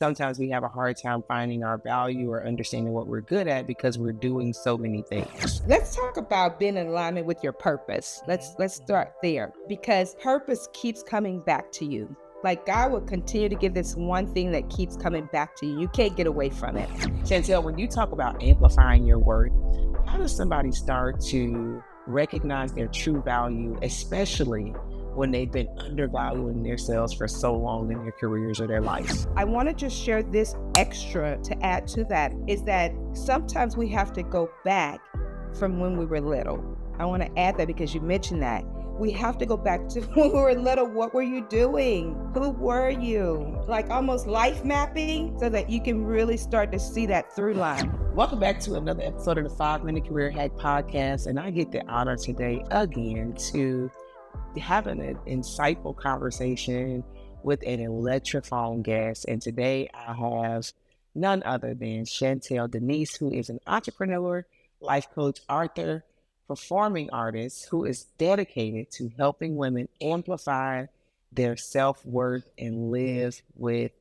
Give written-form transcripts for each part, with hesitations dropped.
sometimes we have a hard time finding our value or understanding what we're good at because we're doing so many things. Let's talk about being in alignment with your purpose. Let's start there because purpose keeps coming back to you. Like God will continue to give this one thing that keeps coming back to you. You can't get away from it. Chantel, when you talk about amplifying your worth, how does somebody start to recognize their true value, especially when they've been undervaluing themselves for so long in their careers or their lives? I want to just share this extra to add to that is that sometimes we have to go back from when we were little. I want to add that because you mentioned that. We have to go back to when we were little. What were you doing? Who were you? Like almost life mapping so that you can really start to see that through line. Welcome back to another episode of the 5 Minute Career Hack Podcast. And I get the honor today again to have an insightful conversation with an electrifying guest. And today I have none other than Chantel Deniese, who is an entrepreneur, life coach, author, performing artist who is dedicated to helping women amplify their self-worth and live with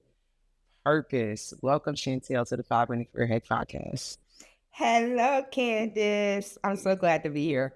purpose. Welcome, Chantel, to the 5 Minute Career Hack Podcast. Hello, Candace. I'm so glad to be here.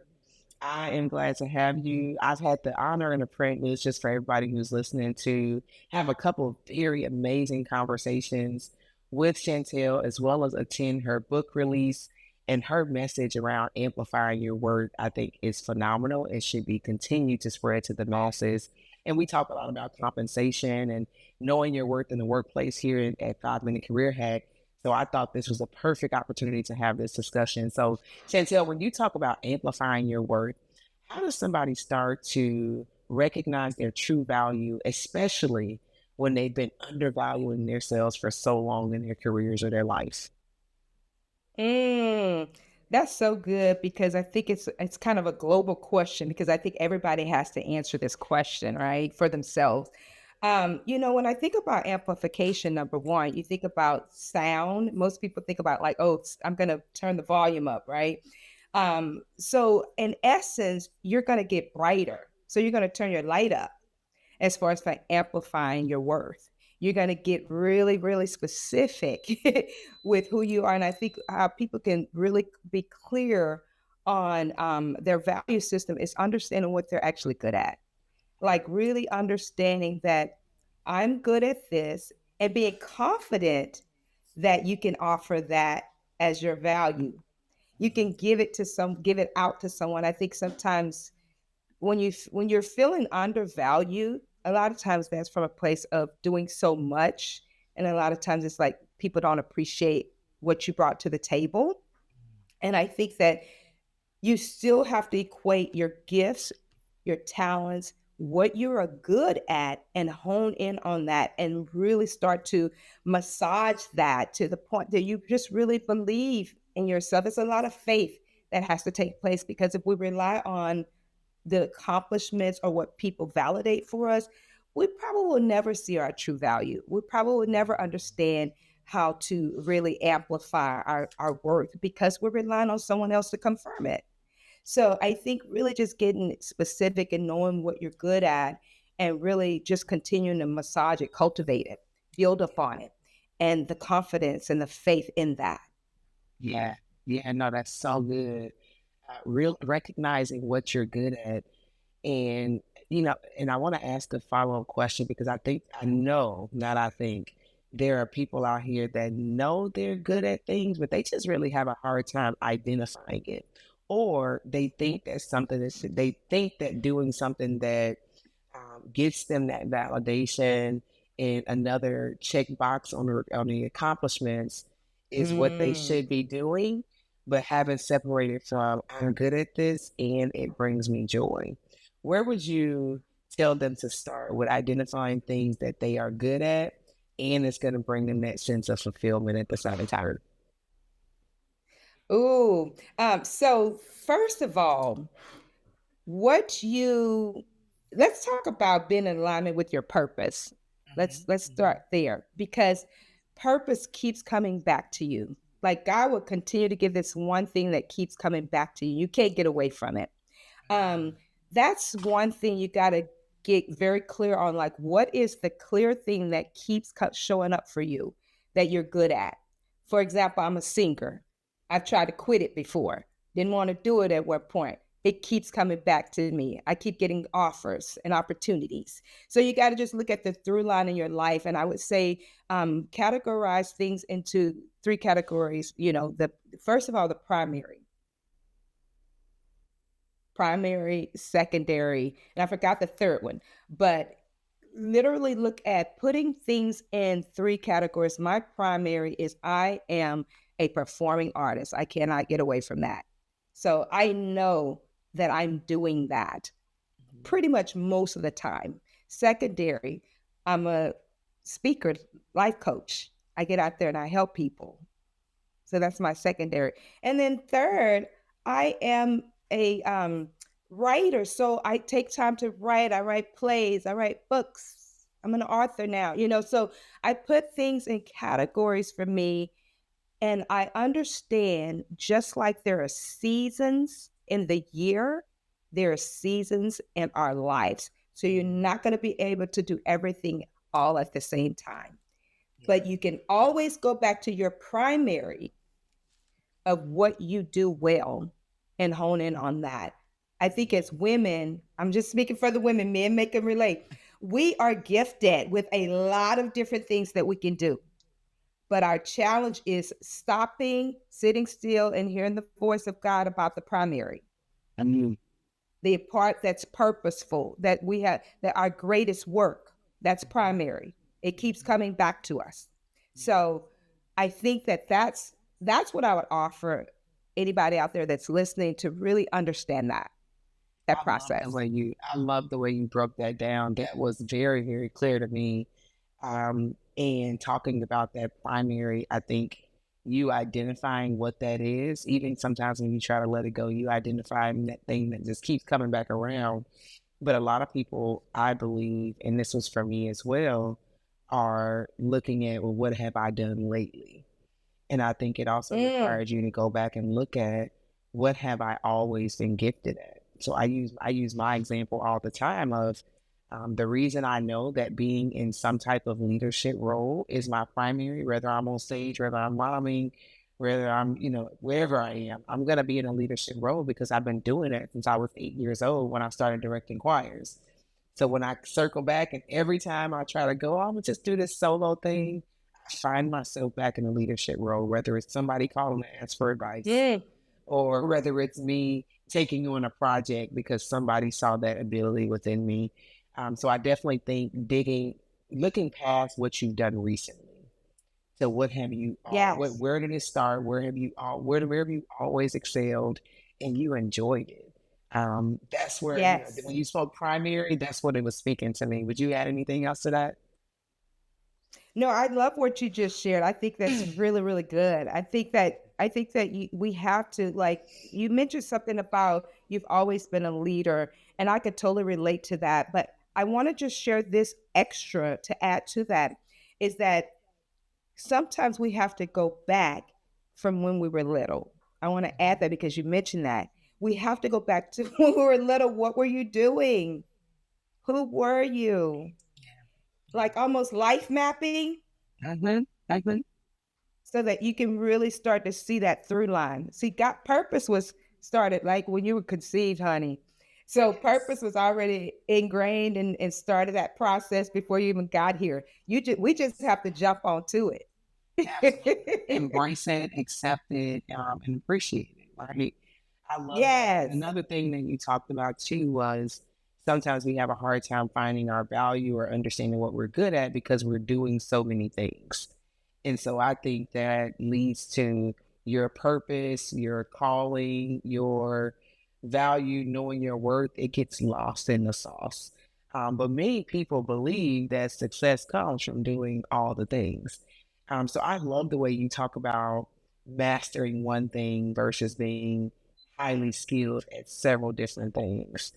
I am glad to have you. I've had the honor and the privilege, just for everybody who's listening, to have a couple of very amazing conversations with Chantel, as well as attend her book release. And her message around amplifying your worth, I think, is phenomenal and should be continued to spread to the masses. And we talk a lot about compensation and knowing your worth in the workplace here at 5 Minute Career Hack. So I thought this was a perfect opportunity to have this discussion. So Chantel, when you talk about amplifying your worth, how does somebody start to recognize their true value, especially when they've been undervaluing themselves for so long in their careers or their life? That's so good because I think it's kind of a global question because I think everybody has to answer this question, right, for themselves. When I think about amplification, number one, you think about sound. Most people think about like, oh, I'm going to turn the volume up, right? So in essence, you're going to get brighter. So you're going to turn your light up as far as for amplifying your worth. You're going to get really, really specific with who you are. And I think how people can really be clear on their value system is understanding what they're actually good at. Like really understanding that I'm good at this and being confident that you can offer that as your value. You can give it out to someone. I think sometimes when you're feeling undervalued, a lot of times that's from a place of doing so much, and a lot of times it's like people don't appreciate what you brought to the table. And I think that you still have to equate your gifts, your talents, what you are good at, and hone in on that and really start to massage that to the point that you just really believe in yourself. It's a lot of faith that has to take place because if we rely on the accomplishments or what people validate for us, we probably will never see our true value. We probably will never understand how to really amplify our worth because we're relying on someone else to confirm it. So I think really just getting specific and knowing what you're good at and really just continuing to massage it, cultivate it, build upon it, and the confidence and the faith in that. Yeah, yeah, no, that's so good. Real recognizing what you're good at, and and I want to ask a follow-up question because I think there are people out here that know they're good at things, but they just really have a hard time identifying it, or they think that they think that doing something that gets them that validation and another checkbox on the accomplishments is what they Mm. should be doing, but haven't separated from I'm good at this and it brings me joy. Where would you tell them to start with identifying things that they are good at and it's going to bring them that sense of fulfillment at the same time? Ooh, so first of all, what you let's talk about being in alignment with your purpose. Let's start there because purpose keeps coming back to you. Like God will continue to give this one thing that keeps coming back to you. You can't get away from it. Um, that's one thing you got to get very clear on like what is the clear thing that keeps showing up for you that you're good at. For example, I'm a singer. I've tried to quit it before. Didn't want to do it at one point. It keeps coming back to me. I keep getting offers and opportunities. So you got to just look at the through line in your life. And I would say categorize things into three categories. You know, the first of all, the primary, secondary, and I forgot the third one, but literally look at putting things in three categories. My primary is I am a performing artist. I cannot get away from that. So I know that I'm doing that pretty much most of the time. Secondary, I'm a speaker, life coach. I get out there and I help people. So that's my secondary. And then third, I am a writer. So I take time to write. I write plays, I write books. I'm an author now, you know. So I put things in categories for me. And I understand just like there are seasons in the year, there are seasons in our lives. So you're not going to be able to do everything all at the same time. But you can always go back to your primary of what you do well and hone in on that. I think as women, I'm just speaking for the women, men make them relate. We are gifted with a lot of different things that we can do. But our challenge is stopping, sitting still, and hearing the voice of God about the primary. The part that's purposeful, that we have, that our greatest work, that's primary. It keeps coming back to us. So I think that that's what I would offer anybody out there that's listening to really understand that process. I love the way you broke that down. That was very, very clear to me. And talking about that primary, I think you identifying what that is, even sometimes when you try to let it go, you identifying that thing that just keeps coming back around. But a lot of people, I believe, and this was for me as well, are looking at, well, what have I done lately? And I think it also requires you to go back and look at what have I always been gifted at. So I use my example all the time of the reason I know that being in some type of leadership role is my primary, whether I'm on stage, whether I'm modeling, whether I'm, wherever I am, I'm going to be in a leadership role because I've been doing it since I was 8 years old when I started directing choirs. So when I circle back and every time I try to go, I'm going to just do this solo thing, I find myself back in a leadership role, whether it's somebody calling to ask for advice or whether it's me taking on a project because somebody saw that ability within me. So I definitely think looking past what you've done recently. So what have you, where did it start? Where have you always excelled and you enjoyed it? That's where, when you spoke primary, that's what it was speaking to me. Would you add anything else to that? No, I love what you just shared. I think that's really, really good. We have to, like you mentioned something about you've always been a leader, and I could totally relate to that. But I want to just share this extra to add to that is that sometimes we have to go back from when we were little. I want to add that because you mentioned that. We have to go back to when we were little. What were you doing? Who were you? Like almost life mapping. So that you can really start to see that through line. See, God purpose was started like when you were conceived, honey. So purpose was already ingrained and started that process before you even got here. We just have to jump onto it. Embrace it, accept it, and appreciate it. Right? I love Yes. that. Another thing that you talked about too was sometimes we have a hard time finding our value or understanding what we're good at because we're doing so many things. And so I think that leads to your purpose, your calling, your value, knowing your worth. It gets lost in the sauce. But many people believe that success comes from doing all the things. So I love the way you talk about mastering one thing versus being highly skilled at several different things.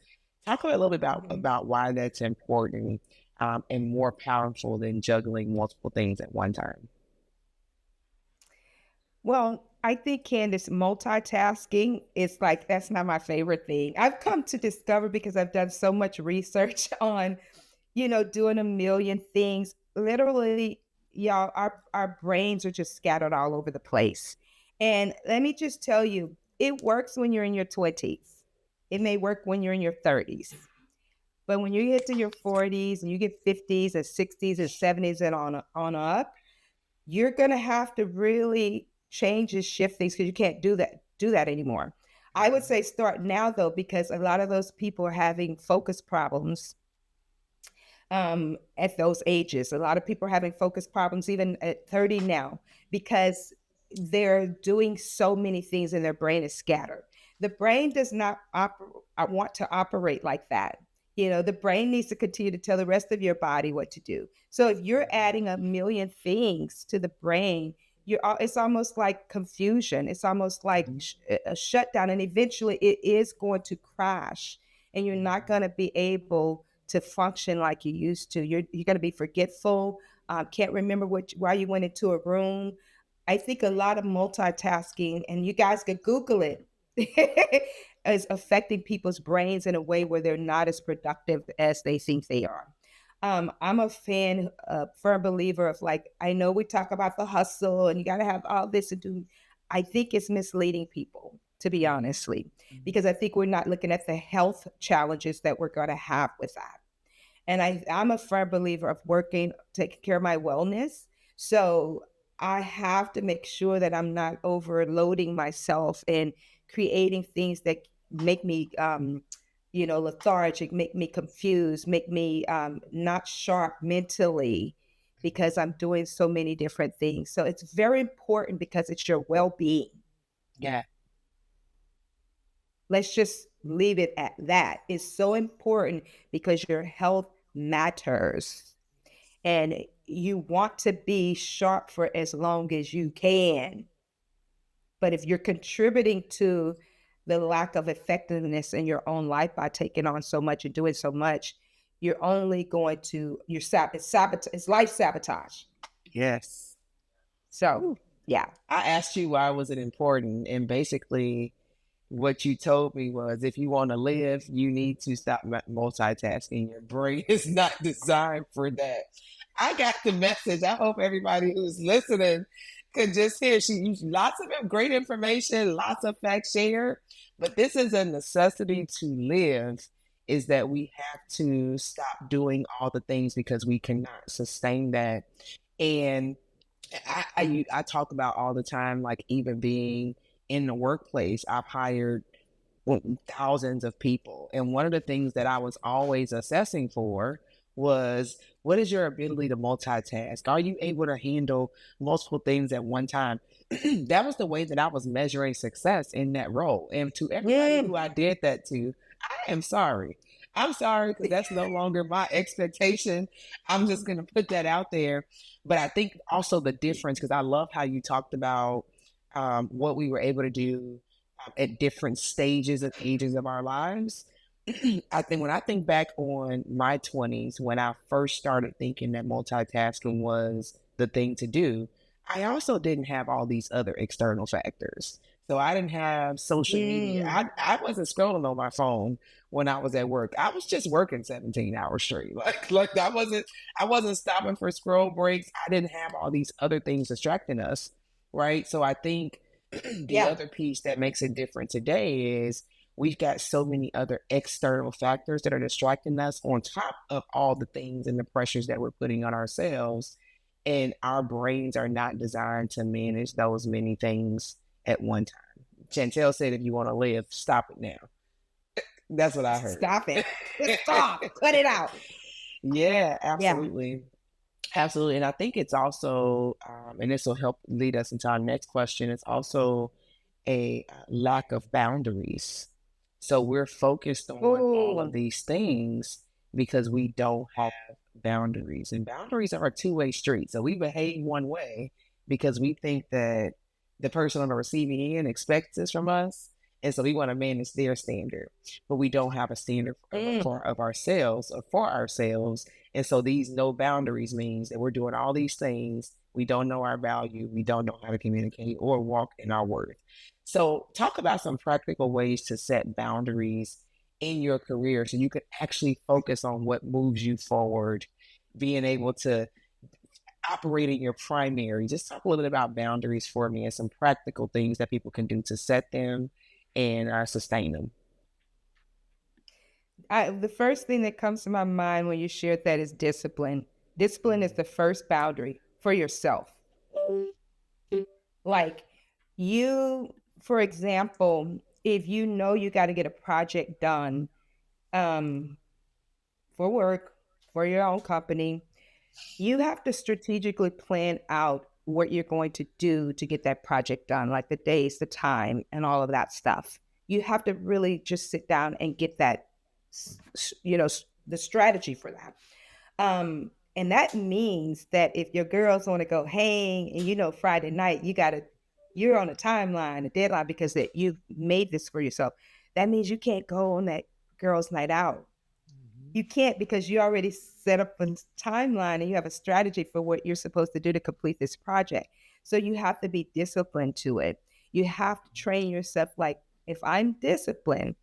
Talk a little bit about why that's important and more powerful than juggling multiple things at one time. Well, I think, Candace, multitasking is like, that's not my favorite thing. I've come to discover because I've done so much research on, doing a million things. Literally, y'all, our brains are just scattered all over the place. And let me just tell you, it works when you're in your 20s. It may work when you're in your 30s. But when you get to your 40s and you get 50s and 60s and 70s and on up, you're gonna have to really change and shift things because you can't do that anymore. I would say start now though, because a lot of those people are having focus problems at those ages. A lot of people are having focus problems even at 30 now because they're doing so many things and their brain is scattered. The brain does not want to operate like that. The brain needs to continue to tell the rest of your body what to do. So if you're adding a million things to the brain, it's almost like confusion. It's almost like Mhm. a shutdown, and eventually it is going to crash, and you're not going to be able to function like you used to. You're going to be forgetful. Can't remember why you went into a room. I think a lot of multitasking, and you guys could Google it, is affecting people's brains in a way where they're not as productive as they think they are. I'm a firm believer of, like, I know we talk about the hustle and you got to have all this to do. I think it's misleading people, to be honestly, Mhm. because I think we're not looking at the health challenges that we're going to have with that. And I'm a firm believer of working, taking care of my wellness. So I have to make sure that I'm not overloading myself and creating things that make me, lethargic, make me confused, make me not sharp mentally because I'm doing so many different things. So it's very important because it's your well being. Yeah. Let's just leave it at that. It's so important because your health matters and you want to be sharp for as long as you can. But if you're contributing to the lack of effectiveness in your own life by taking on so much and doing so much, you're only going to it's life sabotage. Yes. So Ooh. yeah. I asked you why was it important, and basically what you told me was if you want to live, you need to stop multitasking. Your brain is not designed for that. I got the message. I hope everybody who's listening could just hear. She used lots of great information, lots of facts shared, but this is a necessity to live. Is that we have to stop doing all the things because we cannot sustain that. And I talk about all the time, like even being in the workplace, I've hired thousands of people. And one of the things that I was always assessing for was what is your ability to multitask? Are you able to handle multiple things at one time? That was the way that I was measuring success in that role. And to everybody Mm. who I did that to, I am sorry. I'm sorry because that's no longer my expectation. I'm just going to put that out there. But I think also the difference, because I love how you talked about what we were able to do at different stages and ages of our lives. I think when I think back on my 20s, when I first started thinking that multitasking was the thing to do, I also didn't have all these other external factors. So I didn't have social media. Mm. I wasn't scrolling on my phone when I was at work. I was just working 17 hours straight. Like I wasn't stopping for scroll breaks. I didn't have all these other things distracting us. Right. So I think the Yeah. other piece that makes it different today is we've got so many other external factors that are distracting us on top of all the things and the pressures that we're putting on ourselves. And our brains are not designed to manage those many things at one time. Chantel said, if you want to live, stop it now. That's what I heard. Stop it. Just stop. Cut it out. Yeah, Yeah. absolutely. Absolutely. And I think it's also, and this will help lead us into our next question, it's also a lack of boundaries. So we're focused on all of Oh, these things because we don't have boundaries. And boundaries are a two-way street. So we behave one way because we think that the person on the receiving end expects this from us. And so we want to manage their standard, but we don't have a standard Mm. of ourselves or for ourselves. And so these no boundaries means that we're doing all these things. We don't know our value. We don't know how to communicate or walk in our worth. So talk about some practical ways to set boundaries in your career so you can actually focus on what moves you forward, being able to operate in your primary. Just talk a little bit about boundaries for me and some practical things that people can do to set them and sustain them. The first thing that comes to my mind when you shared that is discipline. Discipline is Mm, the first boundary for yourself. Like you, for example, if you know you got to get a project done um, for work, for your own company, you have to strategically plan out what you're going to do to get that project done, like the days, the time, and all of that stuff. You have to really just sit down and get that, the strategy for that. And that means that if your girls want to go hang and Friday night, you're on a timeline, a deadline because that you've made this for yourself. That means you can't go on that girls' night out. mhm, You can't because you already set up a timeline and you have a strategy for what you're supposed to do to complete this project. So you have to be disciplined to it. You have to train yourself like, if I'm disciplined,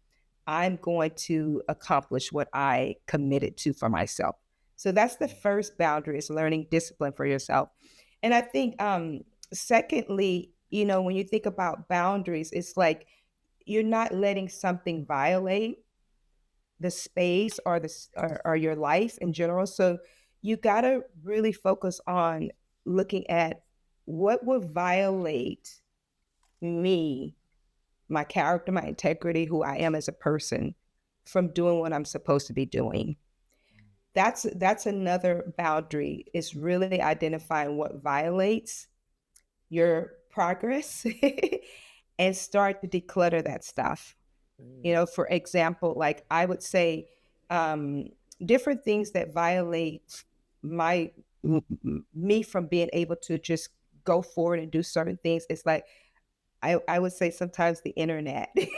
I'm going to accomplish what I committed to for myself. So that's the first boundary, is learning discipline for yourself. And I think secondly, when you think about boundaries, it's like you're not letting something violate the space or or your life in general. So you got to really focus on looking at what would violate me, my character, my integrity, who I am as a person, from doing what I'm supposed to be doing. That's another boundary, is really identifying what violates your progress and start to declutter that stuff. mm, For example, like I would say, um, different things that violate my me from being able to just go forward and do certain things. It's like I would say sometimes the internet, The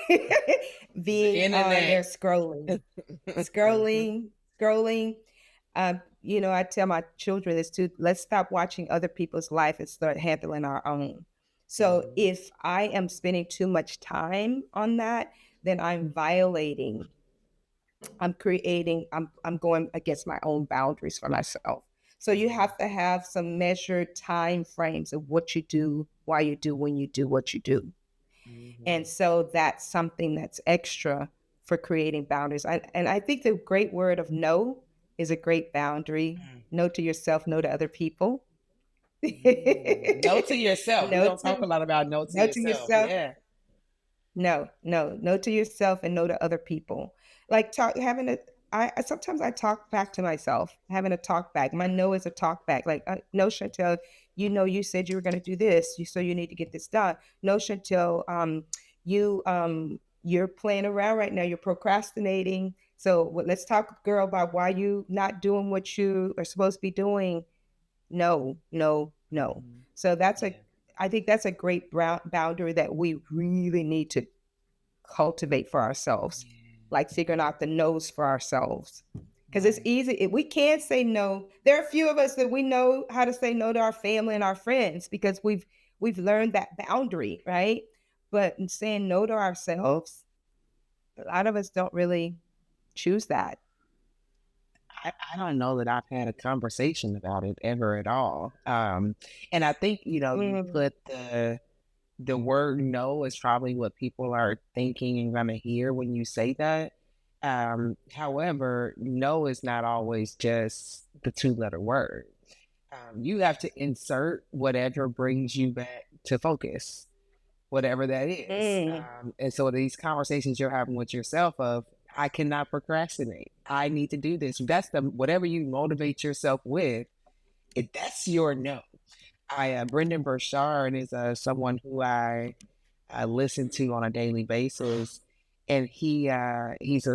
being on internet. there scrolling, scrolling. I tell my children this too. Let's stop watching other people's life and start handling our own. So Mhm, if I am spending too much time on that, then I'm violating, I'm creating, I'm going against my own boundaries for myself. So you mhm, have to have some measured time frames of what you do, why you do, when you do what you do. And mhm, so that's something that's extra for creating boundaries. And I think the great word of no is a great boundary. mm, No to yourself, no to other people. mm. No to yourself. We no don't talk to a lot about no to no to yourself. yourself. Yeah. No, no, no to yourself and no to other people. Like talk having a sometimes I talk back to myself, having a talk back. My no is a talk back. Like, no, Chantel, you said you were going to do this, so you need to get this done. No, Chantel, you're playing around right now. You're procrastinating. So let's talk, girl, about why you not doing what you are supposed to be doing. No, no, no. Mhm. So Yeah. I think that's a great boundary that we really need to cultivate for ourselves, Yeah. like figuring out the no's for ourselves. Because it's Right. easy. We can say no. There are a few of us that we know how to say no to our family and our friends because we've learned that boundary, right? But in saying no to ourselves, a lot of us don't really choose that. I don't know that I've had a conversation about it ever at all. And I think, you Mm, put the word no is probably what people are thinking and gonna hear when you say that. However, no is not always just the two-letter word. You have to insert whatever brings you back to focus, whatever that is. mm, And so these conversations you're having with yourself of, I cannot procrastinate. I need to do this. That's the whatever you motivate yourself with. If that's your no. Brendan Burchard is someone who I listen to on a daily basis, and he's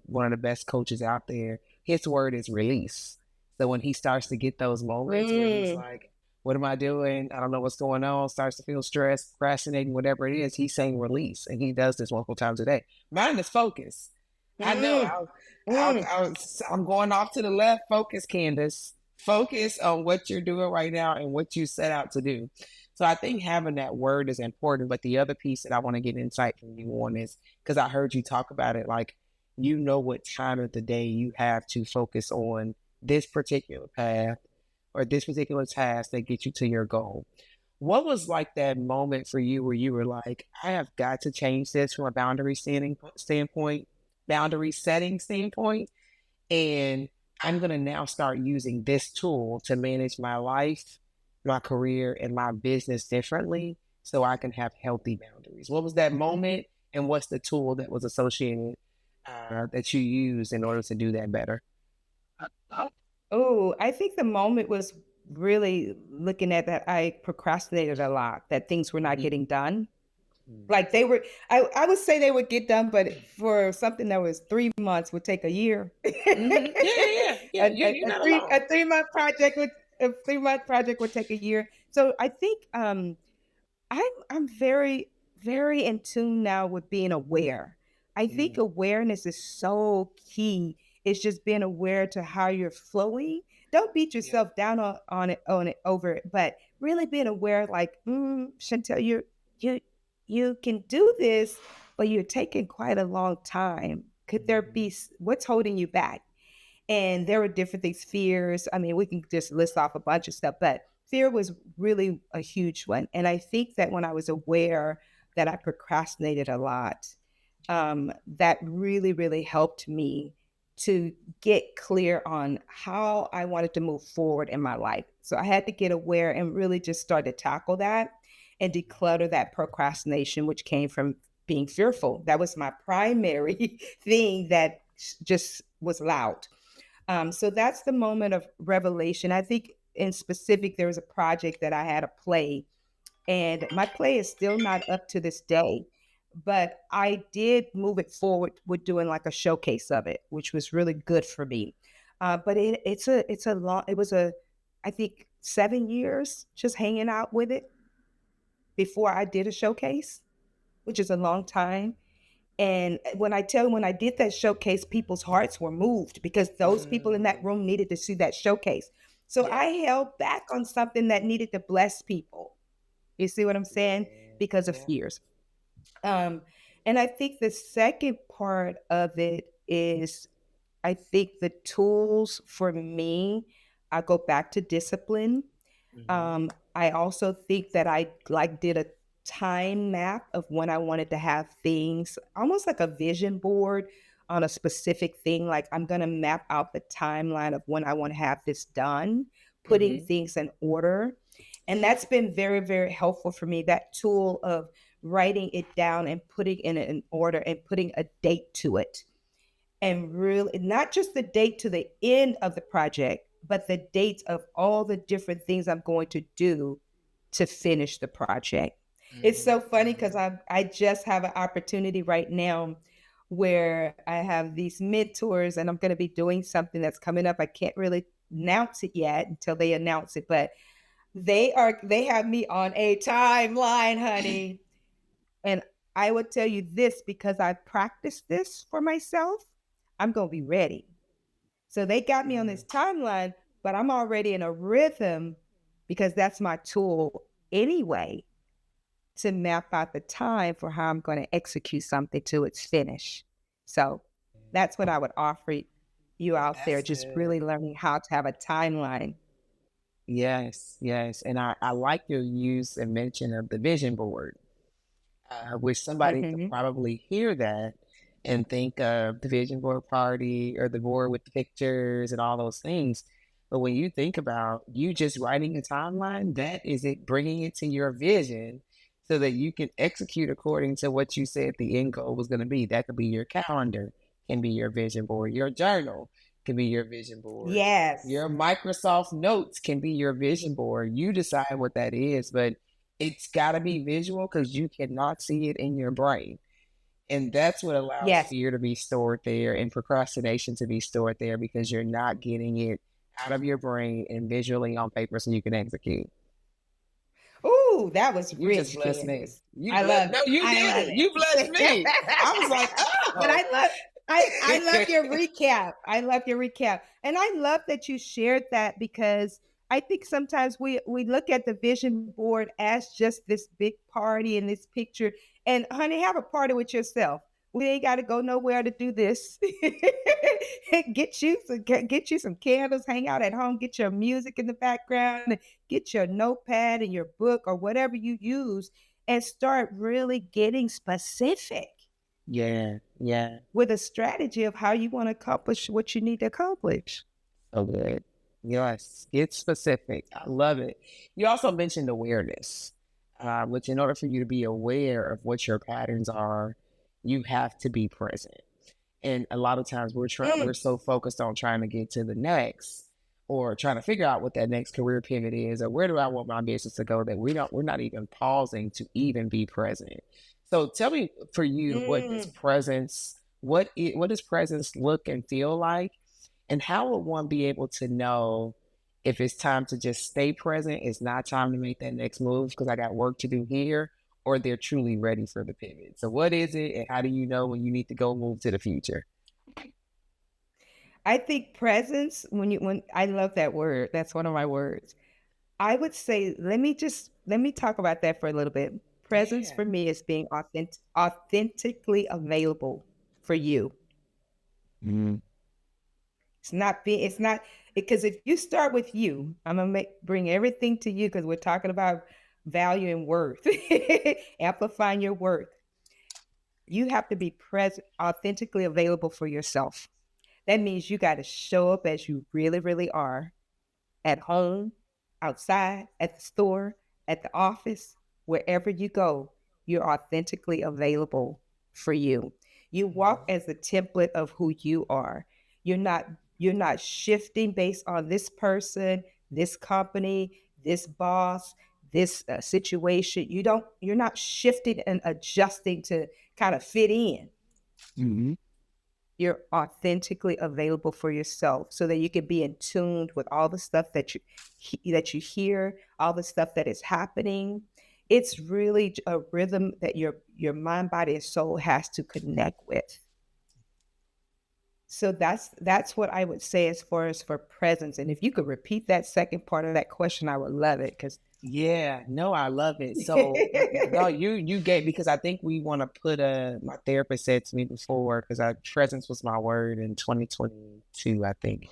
one of the best coaches out there. His word is release. So when he starts to get those moments where he's mm, like, what am I doing? I don't know what's going on. Starts to feel stressed, procrastinating, whatever it is. He's saying release, and he does this multiple times a day. Mine is focus. I know. Mm, mm. I'm going off to the left. Focus, Candace. Focus on what you're doing right now and what you set out to do. So I think having that word is important. But the other piece that I want to get insight from you on is because I heard you talk about it, like you know what time of the day you have to focus on this particular path or this particular task that gets you to your goal. What was like that moment for you where you were like, I have got to change this from a boundary setting standpoint, and I'm going to now start using this tool to manage my life, my career, and my business differently so I can have healthy boundaries? What was that moment, and what's the tool that was associated that you used in order to do that better? Oh, I think the moment was really looking at that I procrastinated a lot, that things were not Mhm. getting done. Like they were I would say they would get done, but for something that was 3 months would take a year. Mhm. Yeah, yeah, yeah, yeah. You're not alone. A 3-month project would take a year. So I think, I'm very, very in tune now with being aware. I think Mm, awareness is so key. It's just being aware to how you're flowing. Don't beat yeah. yourself down on it over it, but really being aware, like, Chantel, you you can do this, but you're taking quite a long time. Could there Mhm. be what's holding you back? And there were different things, fears. I mean, we can just list off a bunch of stuff, but fear was really a huge one. And I think that when I was aware that I procrastinated a lot, that really, really helped me to get clear on how I wanted to move forward in my life. So I had to get aware and really just start to tackle that and declutter that procrastination, which came from being fearful. That was my primary thing that just was loud. So that's the moment of revelation. I think in specific, there was a project that I had a play, and my play is still not up to this day. But I did move it forward with doing like a showcase of it, which was really good for me. But it's a long. It was a, I think 7 years just hanging out with it before I did a showcase, which is a long time. And when I did that showcase, people's hearts were moved because those people in that Mm, room needed to see that showcase. So yeah. I held back on something that needed to bless people. You see what I'm saying? Yeah. Because of Yeah. fears. Um, and I think the second part of it is I think the tools for me, I go back to discipline. Mhm. I also think that I like did a time map of when I wanted to have things, almost like a vision board on a specific thing. Like I'm going to map out the timeline of when I want to have this done, putting Mhm. things in order. And that's been very, very helpful for me. That tool of writing it down and putting it in order and putting a date to it, and really not just the date to the end of the project, but the dates of all the different things I'm going to do to finish the project. It's so Mhm. funny because Mhm. I just have an opportunity right now where I have these mentors and I'm going to be doing something that's coming up. I can't really announce it yet until they announce it, but they have me on a timeline, honey. And I would tell you this because I've practiced this for myself, I'm going to be ready. So they got me on this Mm. timeline, but I'm already in a rhythm because that's my tool anyway to map out the time for how I'm going to execute something to its finish. So that's what I would offer you out there, That's just good. really learning how to have a timeline. Yes, yes. And I like your use and mention of the vision board. Which somebody could Hmm. probably hear that and think of the vision board party or the board with the pictures and all those things. But when you think about you just writing a timeline, that is it bringing it to your vision so that you can execute according to what you said the end goal was going to be. That could be your calendar, can be your vision board, your journal can be your vision board, Yes. your Microsoft Notes can be your vision board. You decide what that is, but it's got to be visual because you cannot see it in your brain. And that's what allows Yes. fear to be stored there and procrastination to be stored there because you're not getting it out of your brain and visually on paper so you can execute. Ooh, that was You just rich, blessed me. Candace. I love No, it. you I love did. You blessed me. I was like, it. But oh. I love your recap. I love your recap. And I love that you shared that because I think sometimes we look at the vision board as just this big party and this picture. And honey, have a party with yourself. We ain't got to go nowhere to do this. Get you some candles, hang out at home, get your music in the background, get your notepad and your book or whatever you use and start really getting specific Yeah, yeah. with a strategy of how you want to accomplish what you need to accomplish. So good. Yes, get specific. I love it. You also mentioned awareness, which in order for you to be aware of what your patterns are, you have to be present. And a lot of times we're Mm, so focused on trying to get to the next or trying to figure out what that next career pivot is or where do I want my business to go that we're not even pausing to even be present. So tell me for you mm. what does presence look and feel like, and how would one be able to know if it's time to just stay present, it's not time to make that next move because I got work to do here, or they're truly ready for the pivot? So what is it and how do you know when you need to go move to the future? I think presence, when I love that word, that's one of my words. I would say, let me talk about that for a little bit. Presence Yeah. for me is being authentically available for you. Mhm. It's not because if you start with you, I'm gonna bring everything to you because we're talking about value and worth, amplifying your worth. You have to be present, authentically available for yourself. That means you got to show up as you really, really are at home, outside, at the store, at the office, wherever you go, you're authentically available for you. You walk Mhm. as the template of who you are. You're not you're not shifting based on this person, this company, this boss, this situation. You're not shifting and adjusting to kind of fit in. Mhm. You're authentically available for yourself so that you can be in tune with all the stuff that you hear, all the stuff that is happening. It's really a rhythm that your mind, body, and soul has to connect with. So that's what I would say as far as for presence. And if you could repeat that second part of that question, I would love it because Yeah, no, I love it. So, no, you gave because I think we want to put a. My therapist said to me before because presence was my word in 2022, I think,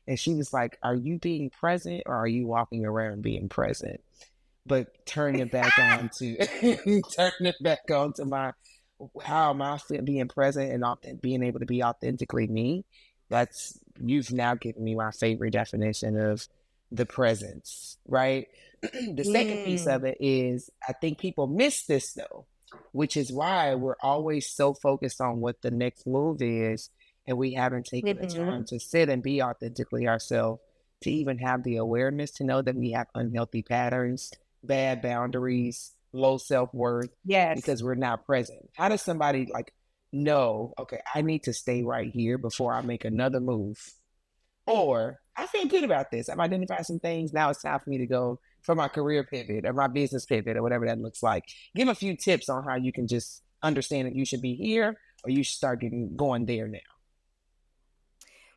and she was like, "Are you being present or are you walking around being present?" But turning it back on to turning it back on to my how am I being present and being able to be authentically me. That's you've now given me my favorite definition of the presence, right? The second piece mm, of it is I think people miss this though, which is why we're always so focused on what the next move is, and we haven't taken the time mhm. to sit and be authentically ourselves, to even have the awareness to know that we have unhealthy patterns, bad boundaries, low self worth, Yes. because we're not present. How does somebody like know, okay, I need to stay right here before I make another move? Or I feel good about this. I've identified some things. Now it's time for me to go for my career pivot or my business pivot or whatever that looks like. Give a few tips on how you can just understand that you should be here or you should start getting going there now.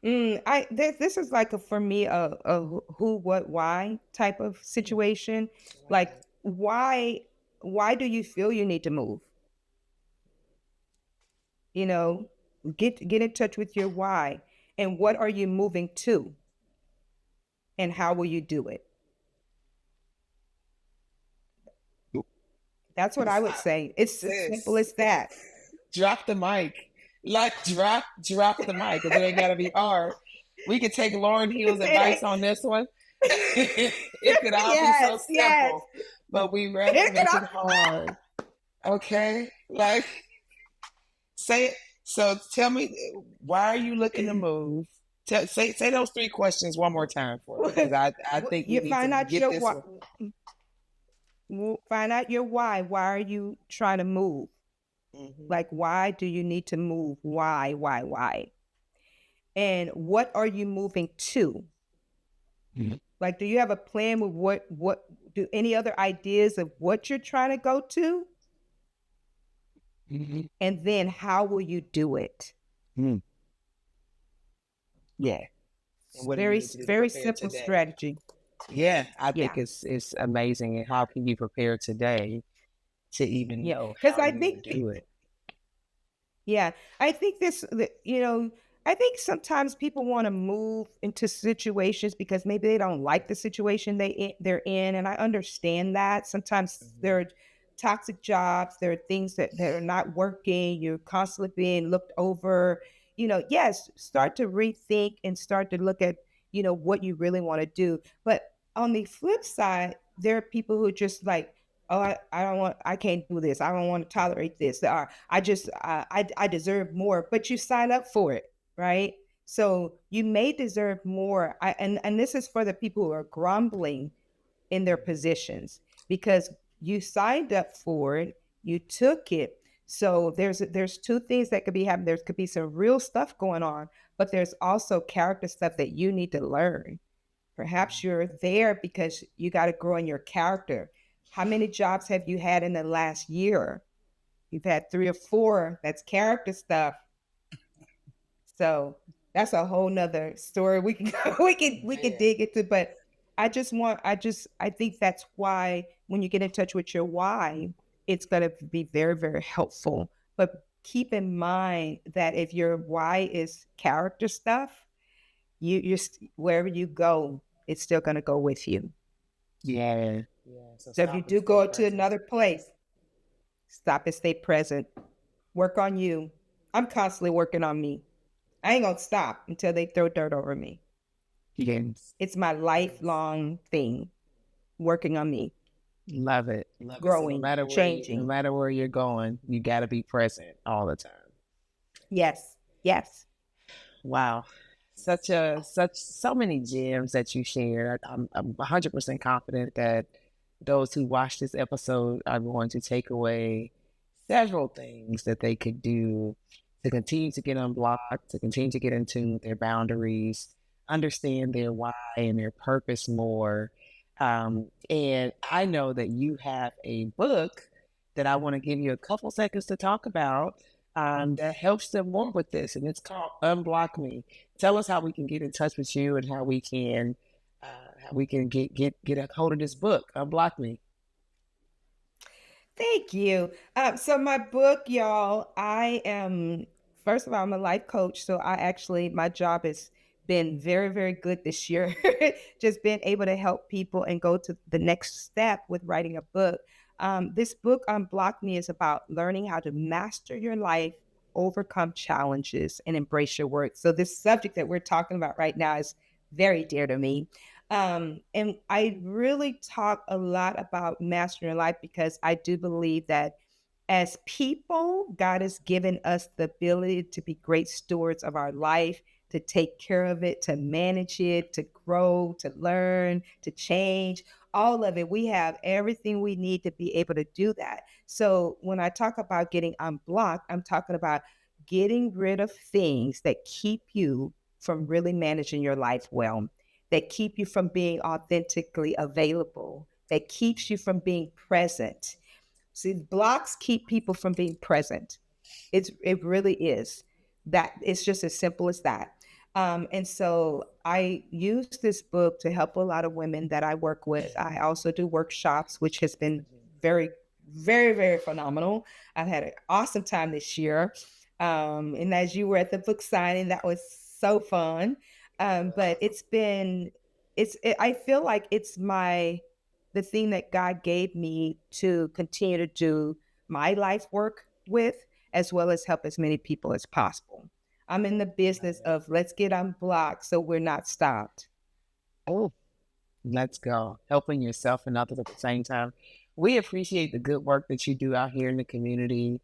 This is like for me a who, what, why type of situation. Like why do you feel you need to move? You know, get in touch with your why and what are you moving to and how will you do it? That's what I would Stop. say. It's as simple Sis, as that. drop the mic. Like drop the mic because it ain't gotta be hard. We could take Lauren Hill's advice on this one. It could all be so Yes, yes. simple, but we rather It could make it hard. Okay? Like say it. So tell me, why are you looking to move? Say those three questions one more time for me, because I think we you need to find out get your this why. one. Find out your why. Why are you trying to move? Hmm. Like, why do you need to move? Why? And what are you moving to? Mhm. Like, do you have a plan with what? do any other ideas of what you're trying to go to? Mhm. And then how will you do it? Mm. Yeah. And It's what do you need to do to very prepare simple today? strategy. Yeah, I think Yeah. it's amazing. And how can you prepare today to even Yeah. know Because how I you're going think to do it? Yeah, I think I think sometimes people want to move into situations because maybe they don't like the situation they're in, and I understand that. Sometimes there Mhm. are toxic jobs, there are things that are not working. You're constantly being looked over. Yes, start to rethink and start to look at what you really want to do. But on the flip side, there are people who just like, oh, I can't do this. I don't want to tolerate this. Or I deserve more, but you sign up for it, right? So you may deserve more. And this is for the people who are grumbling in their positions because you signed up for it, you took it. So there's two things that could be happening. There could be some real stuff going on, but there's also character stuff that you need to learn. Perhaps you're there because you got to grow in your character. How many jobs have you had in the last year? You've had 3 or 4. That's character stuff. So that's a whole nother story. We can go, we can Yeah. dig into, but I think that's why when you get in touch with your why, it's gonna be very, very helpful. But keep in mind that if your why is character stuff, wherever you go, it's still gonna go with you. Yeah. Yeah. So So if you stop and do stay go to present. another place, stop and stay present. Work on you. I'm constantly working on me. I ain't gonna stop until they throw dirt over me. Yes. It's my Yes. lifelong thing, working on me, Love it. Love it. So growing, no changing. matter where you're going, you got to be present all the time. Yes, yes. Wow. So many gems that you shared. I'm 100% confident that those who watch this episode are going to take away several things that they could do to continue to get unblocked, to continue to get into their boundaries, understand their why and their purpose more. And I know that you have a book that I want to give you a couple seconds to talk about that helps them more with this, and it's called Unblock Me. Tell us how we can get in touch with you and how we can get a hold of this book, Unblock Me. Thank you. So my book, y'all, I am first of all, I'm a life coach. So my job has been very, very good this year. Just being able to help people and go to the next step with writing a book. This book, Unblock Me, is about learning how to master your life, overcome challenges, and embrace your work. So this subject that we're talking about right now is very dear to me. And I really talk a lot about mastering your life because I do believe that as people, God has given us the ability to be great stewards of our life, to take care of it, to manage it, to grow, to learn, to change, all of it. We have everything we need to be able to do that. So when I talk about getting unblocked, I'm talking about getting rid of things that keep you from really managing your life well, that keep you from being authentically available, that keeps you from being present. See, blocks keep people from being present. It really is. That it's just as simple as that. And so I use this book to help a lot of women that I work with. I also do workshops, which has been very, very, very phenomenal. I've had an awesome time this year. And as you were at the book signing, that was so fun. But I feel like it's the thing that God gave me to continue to do my life work with, as well as help as many people as possible. I'm in the business of let's get unblocked so we're not stopped. Oh, let's go. Helping yourself and others at the same time. We appreciate the good work that you do out here in the community.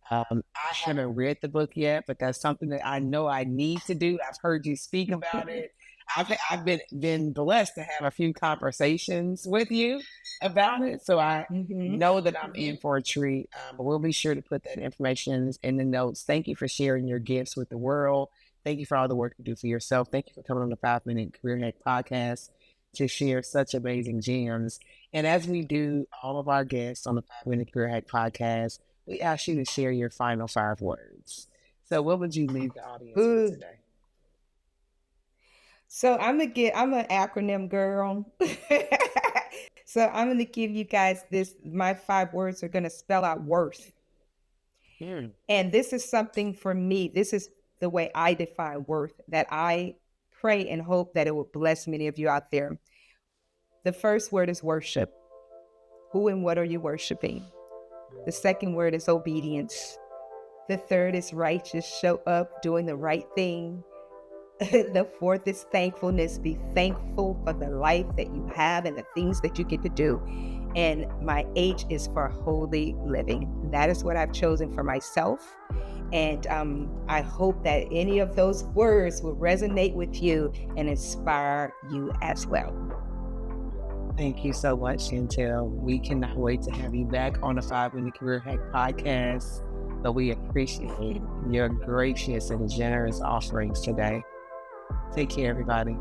I haven't read the book yet, but that's something that I know I need to do. I've heard you speak about it. I've been blessed to have a few conversations with you about it, so I Mhm. know that I'm in for a treat. But we'll be sure to put that information in the notes. Thank you for sharing your gifts with the world. Thank you for all the work you do for yourself. Thank you for coming on the 5 Minute Career Hack podcast. to share such amazing gems. And as we do all of our guests on the 5 Minute Career Hack podcast, we ask you to share your final 5 words. So, what would you leave the audience with Ooh. today? So I'm an acronym girl. So I'm gonna give you guys this. My 5 words are gonna spell out worth. Hmm. And this is something for me. This is the way I define worth, that I pray and hope that it will bless many of you out there. The first word is worship. Who and what are you worshiping? The second word is obedience. The third is righteous. Show up doing the right thing. The fourth is thankfulness. Be thankful for the life that you have and the things that you get to do. And my H is for holy living. That is what I've chosen for myself. And I hope that any of those words will resonate with you and inspire you as well. Thank you so much, Chantel. We cannot wait to have you back on the 5 Minute Career Hack podcast. So we appreciate your gracious and generous offerings today. Take care, everybody.